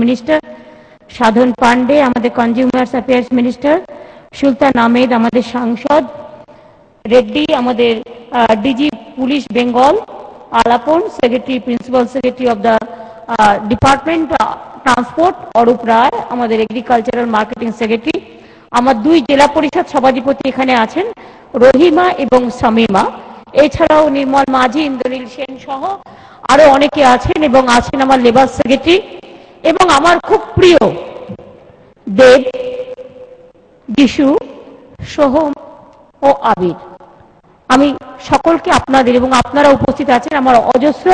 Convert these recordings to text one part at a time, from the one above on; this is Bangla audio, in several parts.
মিনিস্টার, সাধন পান্ডে আমাদের consumers affairs minister, Sultan Ahmed আমাদের সাংসদ, রেড্ডি আমাদের DG police Bengal, Alapan secretary principal secretary of the department transport, Arup Roy আমাদের এগ্রিকালচারাল মার্কেটিং সেক্রেটারি, আমার দুই জেলা পরিষদ সভাধিপতি এখানে আছেন, রহিমা এবং শামিমা, এছাড়াও নির্মল মাঝি, ইন্দ্রনীল সেন সহ আরো অনেকে আছেন, এবং আছেন আমার লেবার সেক্রেটারি এবং আমার খুব প্রিয় দেব, যিশু, সোহম ও আবির। আমি সকলকে আপনাদের এবং আপনারা উপস্থিত আছেন আমার অজস্র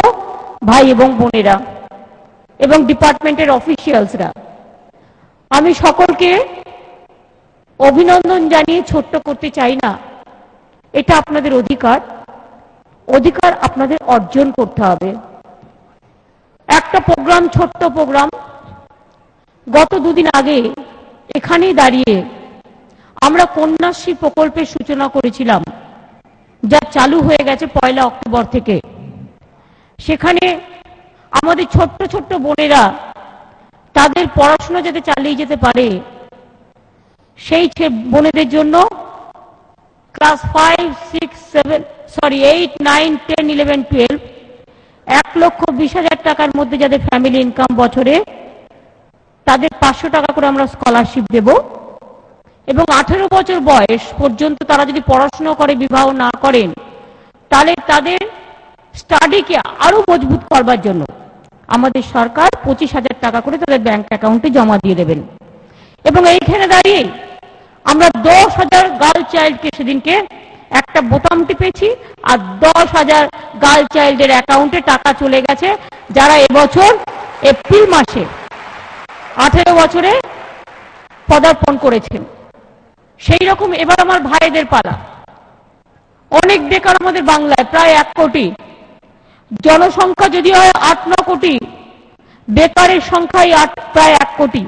ভাই এবং বোনেরা এবং ডিপার্টমেন্টের অফিসিয়ালসরা, আমি সকলকে অভিনন্দন জানিয়ে ছোট্ট করতে চাই না। এটা আপনাদের অধিকার, অধিকার আপনাদের অর্জন করতে হবে। একটা প্রোগ্রাম, ছোট্ট প্রোগ্রাম, গত দুদিন আগে এখানেই দাঁড়িয়ে আমরা কন্যাশ্রী প্রকল্পের সূচনা করেছিলাম, যা চালু হয়ে গেছে 1 অক্টোবর থেকে। সেখানে আমাদের ছোট্ট ছোট্ট বোনেরা তাদের পড়াশোনা যাতে চালিয়ে যেতে পারে, সেই বোনেদের জন্য ক্লাস 5, 6, 7, 8, 9, 10, 11, 12 1,20,000 টাকার মধ্যে যাদের ফ্যামিলি ইনকাম বছরে, তাদের 500 টাকা করে আমরা স্কলারশিপ দেব। এবং 18 বছর বয়স পর্যন্ত তারা যদি পড়াশোনা করে, বিবাহ না করেন, তাহলে তাদের স্টাডিকে আরো মজবুত করবার জন্য আমাদের সরকার 25,000 টাকা করে তাদের ব্যাংক অ্যাকাউন্টে জমা দিয়ে দেবেন। এবং এইখানে দাঁড়িয়ে আমরা 10,000 গার্ল চাইল্ডকে সেদিনকে একটা বোতাম টিপেছি, আর 10,000 গার্ল চাইল্ডের অ্যাকাউন্টে টাকা চলে গেছে, যারা এবছর এপ্রিল মাসে 18 বছরে পদার্পণ করেছেন। সেই রকম এবার আমার ভাইদের পালা। অনেক বেকার আমাদের বাংলায়, প্রায় 1 কোটি, জনসংখ্যা যদি হয় 8-9 কোটি, বেকারের সংখ্যাই প্রায় 1 কোটি।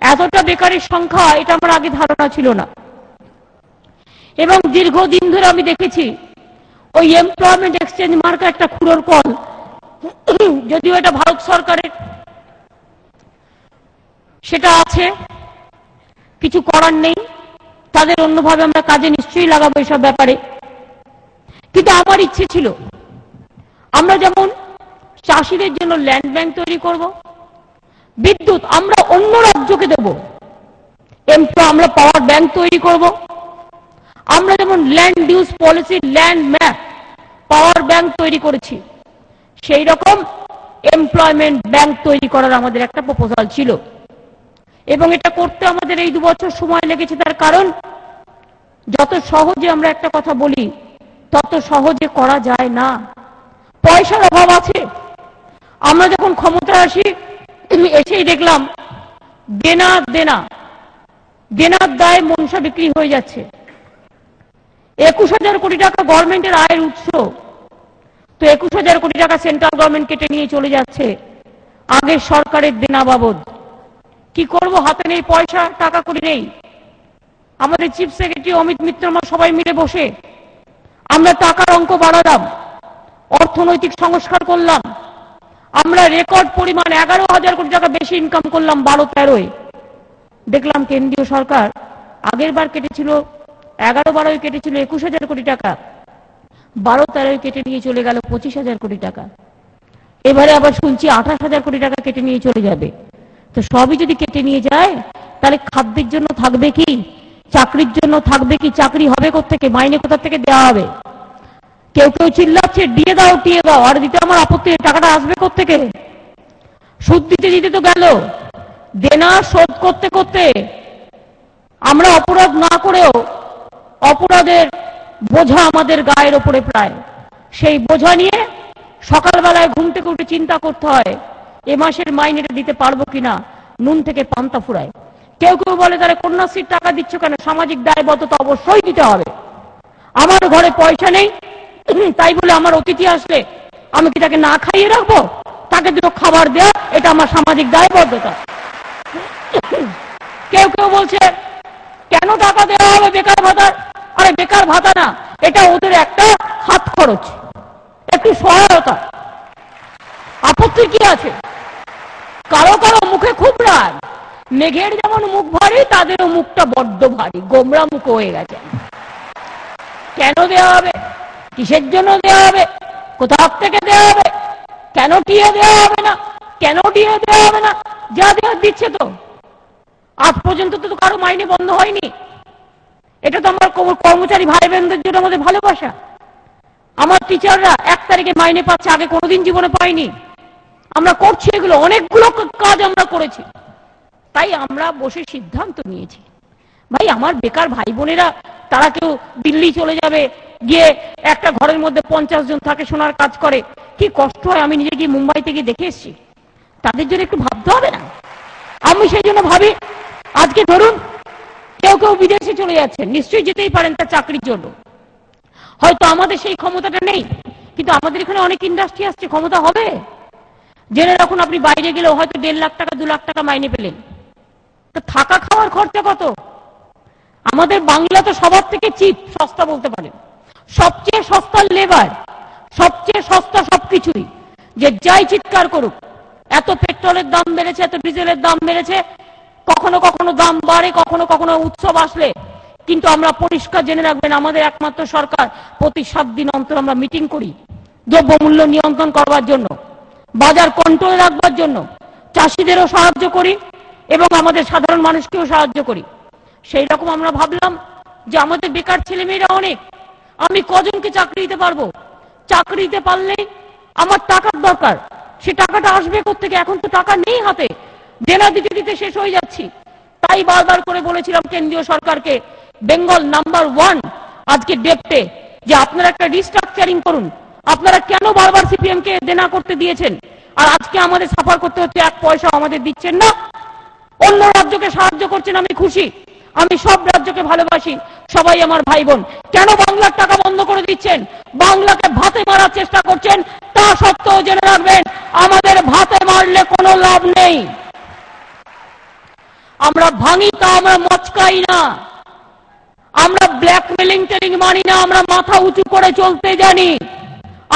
এতটা বেকারের সংখ্যা, এটা আমার আগে ধারণা ছিল না। এবং দীর্ঘদিন ধরে আমি দেখেছি ওই এমপ্লয়মেন্ট এক্সচেঞ্জ মার্কা একটা খুঁড়োর কল, যদিও এটা ভারত সরকারের, সেটা আছে, কিছু করার নেই, তাদের অন্যভাবে আমরা কাজে নিশ্চয়ই লাগাবো এসব ব্যাপারে। কিন্তু আমার ইচ্ছে ছিল আমরা যেমন চাষিদের জন্য ল্যান্ড ব্যাংক তৈরি করব, বিদ্যুৎ আমরা অন্য রাজ্যকে দেব, আমরা পাওয়ার ব্যাংক তৈরি করব, আমরা যেমন land use policy, land map, power bank তৈরি করেছি, সেই রকম এমপ্লয়মেন্ট ব্যাংক তৈরি করার আমাদের একটা প্রপোজাল ছিল। এবং এটা করতে আমাদের এই 2 বছর সময় লেগেছে। তার কারণ যত সহজে আমরা একটা কথা বলি, তত সহজে করা যায় না, পয়সার অভাব আছে। আমরা যখন ক্ষমতায় আসি, এসেই দেখলাম দেনার দায় মনসা বিক্রি হয়ে যাচ্ছে। 21,000 কোটি টাকা গভর্নমেন্টের আয়ের উৎস, তো 21,000 কোটি টাকা সেন্ট্রাল গভর্নমেন্ট কেটে নিয়ে চলে যাচ্ছে আগের সরকারের দেনা বাবদ। কি করব, হাতে নেই পয়সা, টাকা করি নেই। আমাদের চিফ সেক্রেটারি অমিত মিত্র সবাই মিলে বসে আমরা টাকার অঙ্ক বাড়ালাম, অর্থনৈতিক সংস্কার করলাম, আমরা রেকর্ড পরিমাণ 11,000 কোটি টাকা বেশি ইনকাম করলাম 12-13-এ। দেখলাম কেন্দ্রীয় সরকার আগের বার কেটেছিল 11-12-এ কেটেছিল 21,000 কোটি টাকা, 12-13-এ কেটে নিয়ে চলে গেল 25,000 কোটি টাকা। এবারে আবার শুনছি 28,000 কোটি টাকা কেটে নিয়ে চলে যাবে। তো সবই যদি কেটে নিয়ে যায়, তাহলে খাদ্যের জন্য থাকবে কি, চাকরির জন্য থাকবে কি, চাকরি হবে কোত্থেকে, মাইনে কোথা থেকে দেওয়া হবে? কেউ কেউ চিল্লাচ্ছে দিয়ে দাও টিয়ে দাও, আর দিতে আমার আপত্তি, টাকাটা আসবে কোত্থেকে? সুদ দিতে দিতে তো গেল, দেনা শোধ করতে করতে আমরা অপরাধ না করেও অপরাধের বোঝা আমাদের গায়ের ওপরে প্রায়। সেই বোঝা নিয়ে সকালবেলায় ঘুম থেকে উঠে চিন্তা করতে হয় এ মাসের মাইনেটা দিতে পারবো কিনা, নুন থেকে পান্তা ফুরায়। কেউ কেউ বলে তারা কন্যাশ্রীর টাকা দিচ্ছ কেন, সামাজিক দায়বদ্ধতা অবশ্যই দিতে হবে। আমার ঘরে পয়সা নেই, তাই বলে আমার অতিথি আসলে আমি কি তাকে না খাইয়ে রাখবো? তাকে দুটো খাবার দেওয়া এটা আমার সামাজিক দায়বদ্ধতা। কেউ কেউ বলছে কেন টাকা দেওয়া হবে বেকার ভাতার? আরে বেকার ভাতা না, এটা ওদের একটা হাত খরচ, একটু সহায়তা। আপত্তি কি আছে? কারো কারো মেঘের যেমন মুখ ভারী, তাদেরও মুখটা বড্ড ভারী, গোমরা মুখ হয়ে গেছে। কেন দেওয়া হবে? কিসের জন্য দেওয়া হবে? কোথা থেকে দেওয়া হবে? কেন টিয়ে দেওয়া হবে না? কেন টিয়ে দেওয়া হবে না? যা দেওয়া দিচ্ছে তো। আজ পর্যন্ত তো কারো মাইনে বন্ধ হয়নি। এটা তো আমার কর্মচারী ভাই বোনদের জন্য আমাদের ভালোবাসা। আমার টিচাররা 1 তারিখে মাইনে পাচ্ছে, আগে কোনোদিন জীবনে পাইনি। আমরা করছি এগুলো, অনেকগুলো কাজ আমরা করেছি। তাই আমরা বসে সিদ্ধান্ত নিয়েছি, ভাই আমার বেকার ভাই বোনেরা, তারা কেউ দিল্লি চলে যাবে, গিয়ে একটা ঘরের মধ্যে 50 জন থাকে, সোনার কাজ করে, কি কষ্ট হয়। আমি নিজে গিয়ে মুম্বাইতে গিয়ে দেখে এসেছি। তাদের জন্য একটু ভাবতে হবে না? আমি সেই জন্য ভাবি, আজকে ধরুন কেউ কেউ বিদেশে চলে যাচ্ছেন, নিশ্চয়ই যেতেই পারেন তার চাকরির জন্য। হয়তো আমাদের সেই ক্ষমতাটা নেই, কিন্তু আমাদের এখানে অনেক ইন্ডাস্ট্রি আসছে, ক্ষমতা হবে। জেনে রাখুন, আপনি বাইরে গেলেও হয়তো 1.5 লাখ টাকা 2 লাখ টাকা মাইনে পেলেন, তো থাকা খাওয়ার খরচা কত? আমাদের বাংলা তো সবার থেকে চিপ, সস্তা বলতে পারেন, সবচেয়ে সস্তা লেবার, সবচেয়ে সস্তা সবকিছুই। যে যাই চিৎকার করুক, এত পেট্রোলের দাম বেড়েছে, এত ডিজেলের দাম বেড়েছে, কখনো কখনো দাম বাড়ে, কখনো কখনো উৎসব আসলে। কিন্তু আমরা পরিষ্কার জেনে রাখবেন, আমাদের একমাত্র সরকার, প্রতি 7 দিন অন্তর আমরা মিটিং করি দ্রব্যমূল্য নিয়ন্ত্রণ করবার জন্য, বাজার কন্ট্রোলে রাখবার জন্য। চাষিদেরও সাহায্য করি এবং আমাদের সাধারণ মানুষকেও সাহায্য করি। সেই রকম আমরা ভাবলাম যে আমাদের বেকার ছেলেমেয়েরা অনেক, আমি কজনকে চাকরি দিতে পারবো? চাকরি দিতে পারলেই আমার টাকার দরকার, সে টাকাটা আসবে কোত্থেকে? এখন তো টাকা নেই হাতে, দেনা দিতে দিতে শেষ হয়ে যাচ্ছি। তাই বারবার করে বলেছিলাম কেন্দ্রীয় সরকারকে, বেঙ্গল নাম্বার 1 আজকে ডেপটে, যে আপনারা একটা রিস্ট্রাকচারিং করুন। আপনারা কেন বারবার সিপিএম কে দেনা করতে দিয়েছেন, আর আজকে আমাদের সাফার করতে হচ্ছে? 1 পয়সা আমাদের দিচ্ছেন না, অন্য রাজ্যকে সাহায্য করছেন, আমি খুশি। আমি সব রাজ্যকে ভালোবাসি, সবাই আমার ভাই বোন। কেন বাংলার টাকা বন্ধ করে দিচ্ছেন? বাংলাকে ভাতে মারার চেষ্টা করছেন। তা সত্ত্বেও জেনে রাখবেন, আমাদের ভাতে মারলে কোনো লাভ নেই। আমরা ভাঙি, তা আমরা মচকাই না, আমরা ব্ল্যাকমেলিং টেলিং মানি না, আমরা মাথা উঁচু করে চলতে জানি।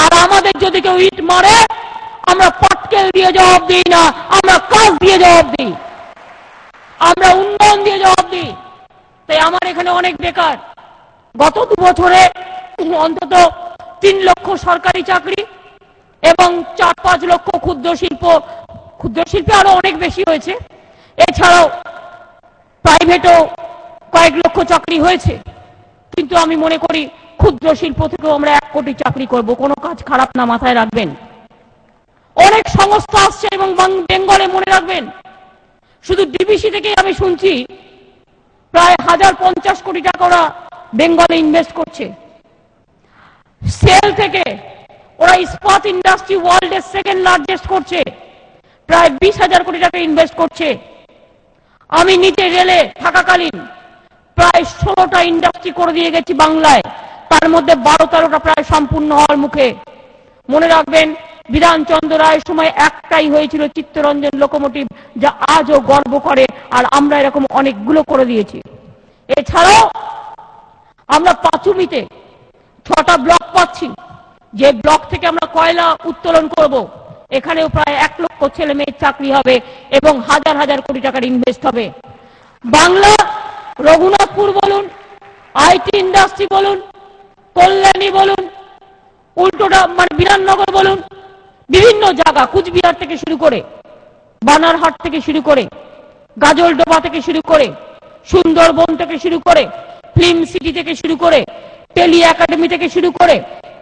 আর আমাদের যদি কেউ ইট মারে, আমরা পাটকেল দিয়ে জবাব দিই না, আমরা কাজ দিয়ে জবাব দিই, আমরা উন্নয়ন দিয়ে জবাব দিই। তাই আমার এখানে অনেক বেকার, গত 2 বছরে অন্তত 3 লক্ষ সরকারি চাকরি এবং 4-5 লক্ষ ক্ষুদ্র শিল্পে আরো অনেক বেশি হয়েছে। এছাড়াও প্রাইভেটও কয়েক লক্ষ চাকরি হয়েছে। কিন্তু আমি মনে করি ক্ষুদ্র শিল্প থেকেও আমরা 1 কোটি চাকরি করব, কোনো কাজ খারাপ না, মাথায় রাখবেন। অনেক সংস্থা আসছে এবং বেঙ্গলে মনে রাখবেন, শুধু ডিবিসি থেকে আমি শুনছি প্রায় 1050 কোটি টাকা ওরা বেঙ্গলে ইনভেস্ট করছে। সেল থেকে ওরা ইস্পাত ইন্ডাস্ট্রি ওয়ার্ল্ডের 2nd লার্জেস্ট করছে, প্রায় 20,000 কোটি টাকা ইনভেস্ট করছে। আমি নিজে রেলে থাকাকালীন প্রায় 16টা ইন্ডাস্ট্রি করে দিয়ে গেছি বাংলায়, তার মধ্যে 12-13টা প্রায় সম্পূর্ণ হওয়ার মুখে। মনে রাখবেন, বিধানচন্দ্র রায়ের সময় একটাই হয়েছিল, চিত্তরঞ্জন লোকোমোটিভ, যা আজও গর্ব করে, আর আমরা এরকম অনেকগুলো করে দিয়েছি। এছাড়াও আমরা পাঁচুমিতে 6টা ব্লক পাচ্ছি, যে ব্লক থেকে আমরা কয়লা উত্তোলন করব। এখানেও প্রায় 1 লক্ষ ছেলে মেয়ের চাকরি হবে এবং হাজার হাজার কোটি টাকার ইনভেস্ট হবে। বাংলা, রঘুনাথপুর বলুন, আইটি ইন্ডাস্ট্রি বলুন, কল্যাণী বলুন, উল্টোটা মানে বিধাননগর বলুন, বিভিন্ন জায়গা, কুচবিহার থেকে শুরু করে, বানারহাট থেকে শুরু করে, গাজলডোবা থেকে শুরু করে, সুন্দরবন থেকে শুরু করে, ফিল্ম সিটি থেকে শুরু করে, টেলি একাডেমি থেকে শুরু করে,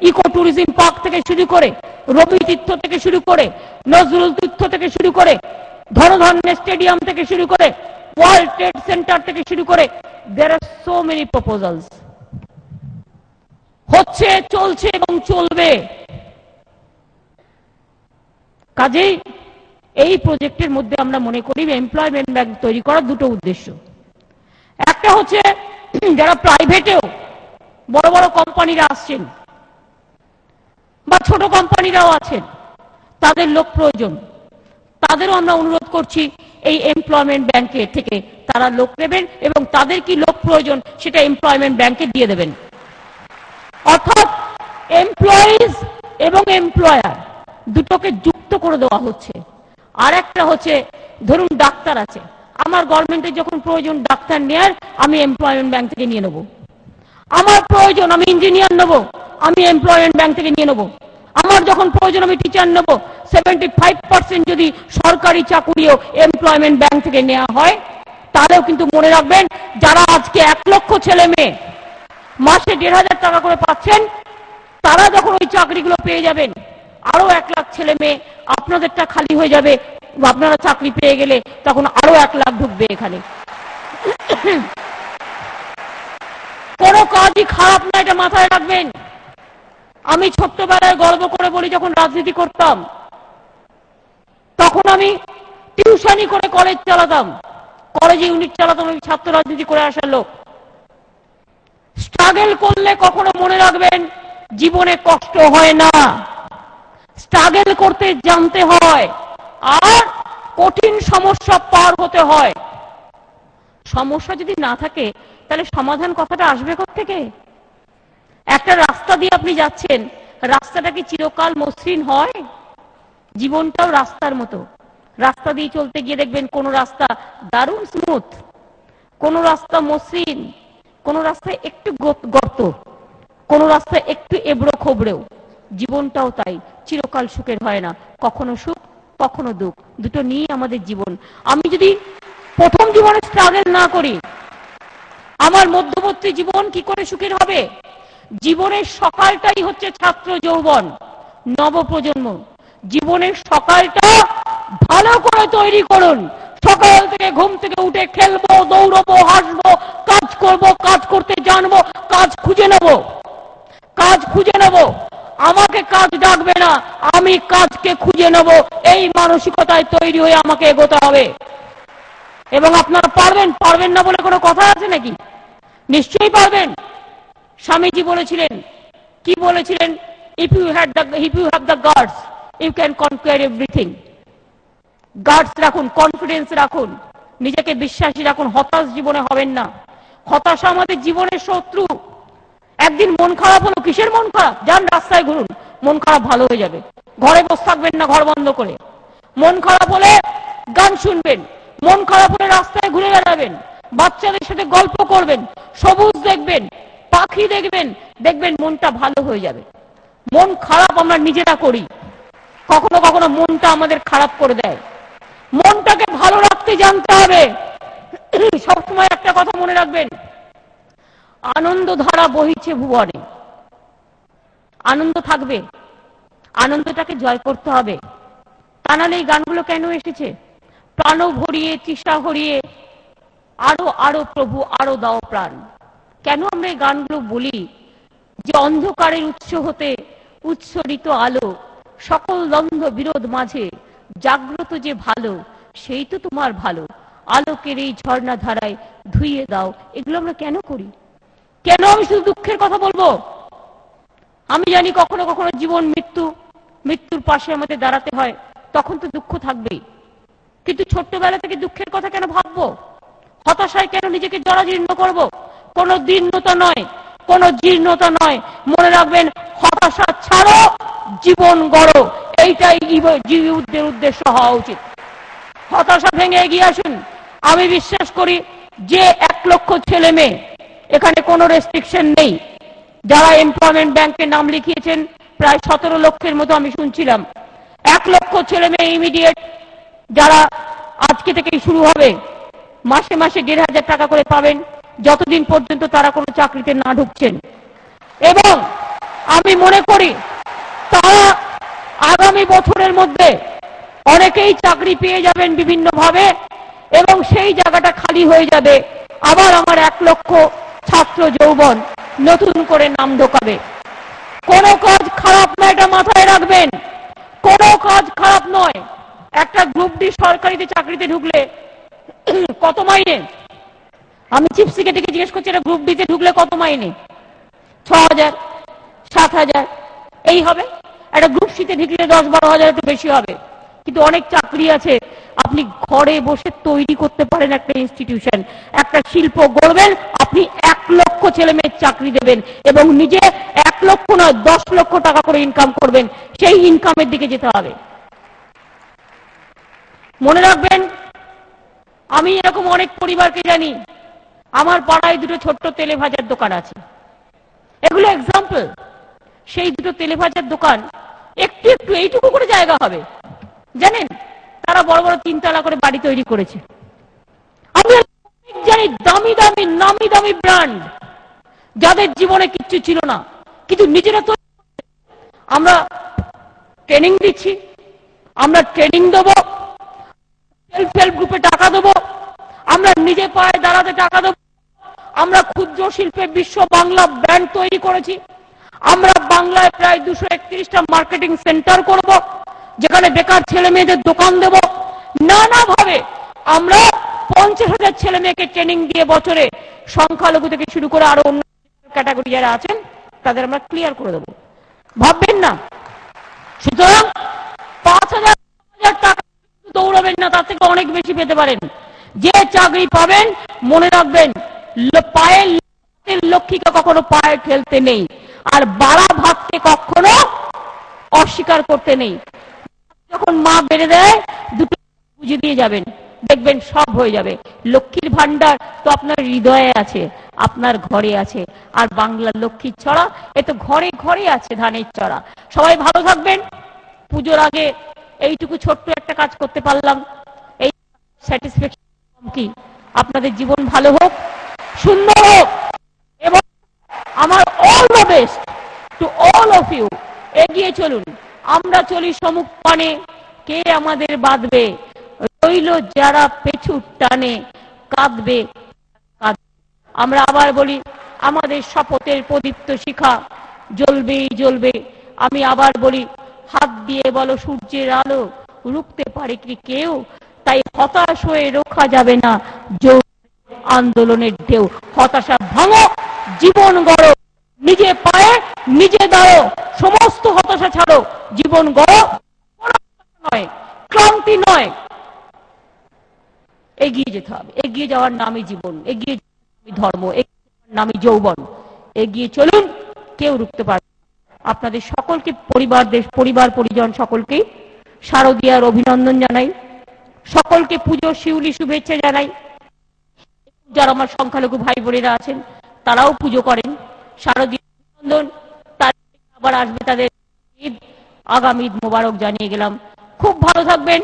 ইকো ট্যুরিজম পার্ক থেকে শুরু করে, রবি তীর্থ থেকে শুরু করে, নজরুল তীর্থ থেকে শুরু করে, ধনধান্য স্টেডিয়াম থেকে শুরু করে, ওয়ার্ল্ড ট্রেড সেন্টার থেকে শুরু করে, there are so many proposals হচ্ছে, চলছে এবং চলবে। কাজেই এই প্রজেক্টের মধ্যে আমরা মনে করি এমপ্লয়মেন্ট ব্যাংক তৈরি করার 2টো উদ্দেশ্য। একটা হচ্ছে যারা প্রাইভেটেও বড় বড় কোম্পানিরা আসছেন বা ছোট কোম্পানিরাও আছেন, তাদের লোক প্রয়োজন, তাদেরও আমরা অনুরোধ করছি এই এমপ্লয়মেন্ট ব্যাংকে থেকে তারা লোক নেবেন এবং তাদের কি লোক প্রয়োজন সেটা এমপ্লয়মেন্ট ব্যাংকে দিয়ে দেবেন। অর্থাৎ এমপ্লয়িজ এবং এমপ্লয়ার দুটোকে যুক্ত করে দেওয়া হচ্ছে। আর একটা হচ্ছে, ধরুন ডাক্তার আছে, আমার গভর্নমেন্টের যখন প্রয়োজন ডাক্তার নেয়ার, আমি এমপ্লয়মেন্ট ব্যাংক থেকে নিয়ে নেব। আমার প্রয়োজন আমি ইঞ্জিনিয়ার নেব, আমি এমপ্লয়মেন্ট ব্যাংক থেকে নিয়ে নেব। আমার যখন প্রয়োজন আমি টিচার নেব। 75% যদি সরকারি চাকুরিও এমপ্লয়মেন্ট ব্যাংক থেকে নেওয়া হয়, তাহলেও কিন্তু মনে রাখবেন, যারা আজকে 1 লক্ষ ছেলে মেয়ে মাসে 1,500 টাকা করে পাচ্ছেন, তারা যখন ওই চাকরিগুলো পেয়ে যাবেন, আরো 1 লাখ ছেলে মেয়ে আপনাদেরটা খালি হয়ে যাবে। আপনারা চাকরি পেয়ে গেলে তখন আরো 1 লাখ ঢুকবে এখানে। কোনো কাজই খারাপ না, এটা মাথায় রাখবেন। আমি ছোট্টবেলায় গর্ব করে বলি, যখন রাজনীতি করতাম তখন আমি টিউশনি করে কলেজ চালাতাম, কলেজে ইউনিট চালাতাম। আমি ছাত্র রাজনীতি করে আসার লোক। স্ট্রাগল করলে কখনো মনে রাখবেন জীবনে কষ্ট হয় না, স্ট্রাগল করতে জানতে হয় আর কঠিন সমস্যা পার হতে হয়। সমস্যা যদি না থাকে তাহলে সমাধান কথাটা আসবে কোত্থেকে? একটা রাস্তা দিয়ে আপনি যাচ্ছেন, রাস্তাটা কি চিরকাল মসৃণ হয়? জীবনটাও রাস্তার মতো। রাস্তা দিয়ে চলতে গিয়ে দেখবেন কোন রাস্তা দারুণ স্মুথ, কোন রাস্তা মসৃণ, কোন রাস্তায় একটু গর্ত, কোন রাস্তায় একটু এবড়ো খোবড়েও। জীবনটাও তাই, চিরকাল সুখের হয় না, কখনো সুখ কখনো দুঃখ, দুটো নিয়ে আমাদের জীবন। আমি যদি প্রথম জীবনে স্ট্রাগল না করি, আমার মধ্যবর্তী জীবন কি করে সুখের হবে? জীবনের সকালটাই হচ্ছে ছাত্র যৌবন, নবপ্রজন্ম। জীবনের সকালটা ভালো করে তৈরি করুন। সকাল থেকে ঘুম থেকে উঠে খেলবো, দৌড়বো, হাসবো, কাজ করব, কাজ করতে জানবো, কাজ খুঁজে নেব, কাজ খুঁজে নেব। আমাকে কাজ ডাকবে না, আমি কাজকে খুঁজে নেব। এই মানসিকতায় তৈরি হয়ে আমাকে এগোতে হবে। এবং আপনারা পারবেন, পারবেন না বলে কোনো কথা আছে নাকি? নিশ্চয়ই পারবেন। স্বামীজি বলেছিলেন, কি বলেছিলেন? If you have the guts you can conquer everything. Guts রাখুন, কনফিডেন্স রাখুন, নিজেকে বিশ্বাসী রাখুন, হতাশ জীবনে হবেন না। হতাশা আমাদের জীবনের শত্রু। একদিন মন খারাপ হলো, কিসের মন খারাপ? যান রাস্তায় ঘুরুন, মন খারাপ ভালো হয়ে যাবে। ঘরে বসে থাকবেন না ঘর বন্ধ করে। মন খারাপ হলে গান শুনবেন, মন খারাপ হলে রাস্তায় ঘুরে বেড়াবেন, বাচ্চাদের সাথে গল্প করবেন, সবুজ দেখবেন, পাখি দেখবেন, দেখবেন মনটা ভালো হয়ে যাবে। মন খারাপ আমরা নিজেরা করি, কখনো কখনো মনটা আমাদের খারাপ করে দেয়। মনটাকে ভালো রাখতে জানতে হবে। সবসময় একটা কথা মনে রাখবেন, আনন্দ ধারা বহিছে ভুবনে। আনন্দ থাকবে, আনন্দটাকে জয় করতে হবে। তা নাহলে এই গানগুলো কেন এসেছে? প্রাণ ভরিয়ে তৃষা হরিয়ে আরো আরো প্রভু আরো দাও প্রাণ। কেন আমরা এই গানগুলো বলি? যে অন্ধকারের উৎস হতে উৎসরিত আলো, সকল দ্বন্দ্ব বিরোধ মাঝে জাগ্রত যে ভালো, সেই তো তোমার ভালো। আলোকের এই ঝর্ণা ধারায় ধুইয়ে দাও। এগুলো আমরা কেন করি? কেন আমি শুধু দুঃখের কথা বলবো? আমি জানি কখনো কখনো জীবন মৃত্যুর পাশে আমাদের দাঁড়াতে হয়, তখন তো দুঃখ থাকবেই। কিন্তু ছোট্টবেলা থেকে দুঃখের কথা কেন ভাববো? হতাশায় কেন নিজেকে জরাজীর্ণ করব? কোনো দীর্ণতা নয়, কোনো জীর্ণতা নয়। মনে রাখবেন, হতাশা ছাড়ো, জীবন গড়ো। এইটাই যুদ্ধের উদ্দেশ্য হওয়া উচিত। হতাশা ভেঙে এগিয়ে আসুন। আমি বিশ্বাস করি যে 1 লক্ষ ছেলে মেয়ে, এখানে কোনো রেস্ট্রিকশন নেই, যারা এমপ্লয়মেন্ট ব্যাংকে নাম লিখিয়েছেন প্রায় 17 লক্ষের মতো আমি শুনছিলাম। 1 লক্ষ ছেলে মেয়ে ইমিডিয়েট, যারা আজকে থেকেই শুরু হবে, মাসে মাসে 1,500 টাকা করে পাবেন, যতদিন পর্যন্ত তারা কোনো চাকরিতে না ঢুকছেন। এবং আমি মনে করি তারা আগামী বছরের মধ্যে অনেকেই চাকরি পেয়ে যাবেন বিভিন্নভাবে, এবং সেই জায়গাটা খালি হয়ে যাবে। আবার আমার 1 লক্ষ ছাত্র যৌবন নতুন করে নাম ঢোকাবে। কোনো কাজ খারাপ না, এটা মাথায় রাখবেন। কোনো কাজ খারাপ নয়। একটা গ্রুপ ডি সরকারিতে চাকরিতে ঢুকলে কত মাইনে? আমি চিফ সেক্রেটারিকে জিজ্ঞেস করছি, এটা গ্রুপ ডিতে ঢুকলে কত মাইনে? 6,000, 7,000 এই হবে। একটা গ্রুপ সিতে ঢুকলে 10-12 হাজার একটু বেশি হবে। কিন্তু অনেক চাকরি আছে আপনি ঘরে বসে তৈরি করতে পারেন একটা ইনস্টিটিউশন, একটা শিল্প গড়বেন। আপনি 1 লক্ষ ছেলে মেয়ের চাকরি দেবেন এবং নিজে 1 লক্ষ নয় 10 লক্ষ টাকা করে ইনকাম করবেন। সেই ইনকামের দিকে যেতে হবে। মনে রাখবেন, আমি এরকম অনেক পরিবারকে জানি, আমার পাড়ায় দুটো ছোট্ট তেলে ভাজার দোকান আছে। এগুলো এক্সাম্পল। সেই দুটো তেলে ভাজার দোকান একটু একটু এইটুকু করে জায়গা হবে, জানেন, তারা বড় বড় 3 তলা করে বাড়ি তৈরি করেছে। আমি জানি দামি দামি নামি দামি ব্র্যান্ড, যাদের জীবনে কিচ্ছু ছিল না কিন্তু নিজেরা তো। আমরা ট্রেনিং দিচ্ছি, আমরা ট্রেনিং দেবো, সেলফ হেল্প গ্রুপে টাকা দেবো, আমরা নিজে পায়ে দাঁড়াতে টাকা দেবো, আমরা ক্ষুদ্র শিল্পে বিশ্ব বাংলা ব্র্যান্ড তৈরি করেছি, আমরা বাংলায় প্রায় 231টা মার্কেটিং সেন্টার করব, যেখানে বেকার ছেলে মেয়েদের দোকান দেব। নানাভাবে আমরা 50,000 ছেলে মেয়েকে ট্রেনিং দিয়ে বছরে সংখ্যালঘু থেকে শুরু করে আরো অন্য ক্যাটাগরি যারা আছেন তাদের আমরা ক্লিয়ার করে দেবো। ভাববেন না। সুতরাং 5,000 টাকা দৌড়াবেন না, তার থেকে অনেক বেশি পেতে পারেন। যে চাকরি পাবেন মনে রাখবেন, পায়ের লক্ষ্মীকে কখনো পায়ে ফেলতে নেই, আর বাড়া ভাতকে কখনো অস্বীকার করতে নেই। যখন মা বেড়ে দেয় দুটো বুঝে দিয়ে যাবেন, দেখবেন সব হয়ে যাবে। লক্ষ্মীর ভান্ডার তো আপনার হৃদয়ে আছে, আপনার ঘরে আছে, আর বাংলার লক্ষ্মীর ছড়া এ তো ঘরে ঘরে আছে, ধানের ছড়া। সবাই ভালো থাকবেন। পুজোর আগে এইটুকু ছোট্ট একটা কাজ করতে পারলাম, এই স্যাটিসফ্যাকশন কি? আপনাদের জীবন ভালো হোক, সুন্দর হোক, এবং আমার all the best to all of you. এগিয়ে চলুন, আমরা চলি সমুখ পানে, কে আমাদের বাঁধবে? রইল যারা পেছু টানে, কাঁদবে। আমরা আবার বলি, আমাদের শপথের প্রদীপ্ত শিখা জ্বলবেই জ্বলবে। আমি আবার বলি, হাত দিয়ে বলো সূর্যের আলো, রুখতে পারে কি কেউ? তাই হতাশ হয়ে রোখা যাবে না আন্দোলনের ঢেউ। হতাশা ভাঙো, জীবন গড়ো, নিজে পায়ে নিজে দাঁড়ো, সমস্ত হতাশা ছাড়ো, জীবন গড়ো। নয়, ক্লান্তি নয়, এগিয়ে যেতে হবে। এগিয়ে যাওয়ার নামই জীবন, এগিয়ে ধর্ম, এগিয়ে যাওয়ার নামই যৌবন। এগিয়ে চলুন, কেউ রুখতে পারবে। আপনাদের সকলকে, পরিবার পরিজন সকলকে শারদীয়ার অভিনন্দন জানাই, সকলকে পুজোর শিউলি শুভেচ্ছা জানাই। যারা আমার সংখ্যালঘু ভাই বোনেরা আছেন তারাও পুজো করেন, শারদীয় অভিনন্দন। তার আবার আসবে তাদের ঈদ, আগামী ঈদ মোবারক জানিয়ে গেলাম। খুব ভালো থাকবেন,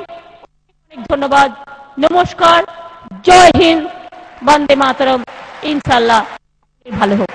অনেক ধন্যবাদ, নমস্কার, জয় হিন্দ, বন্দে মাতরম। ইনশাল্লাহ ভালো হোক।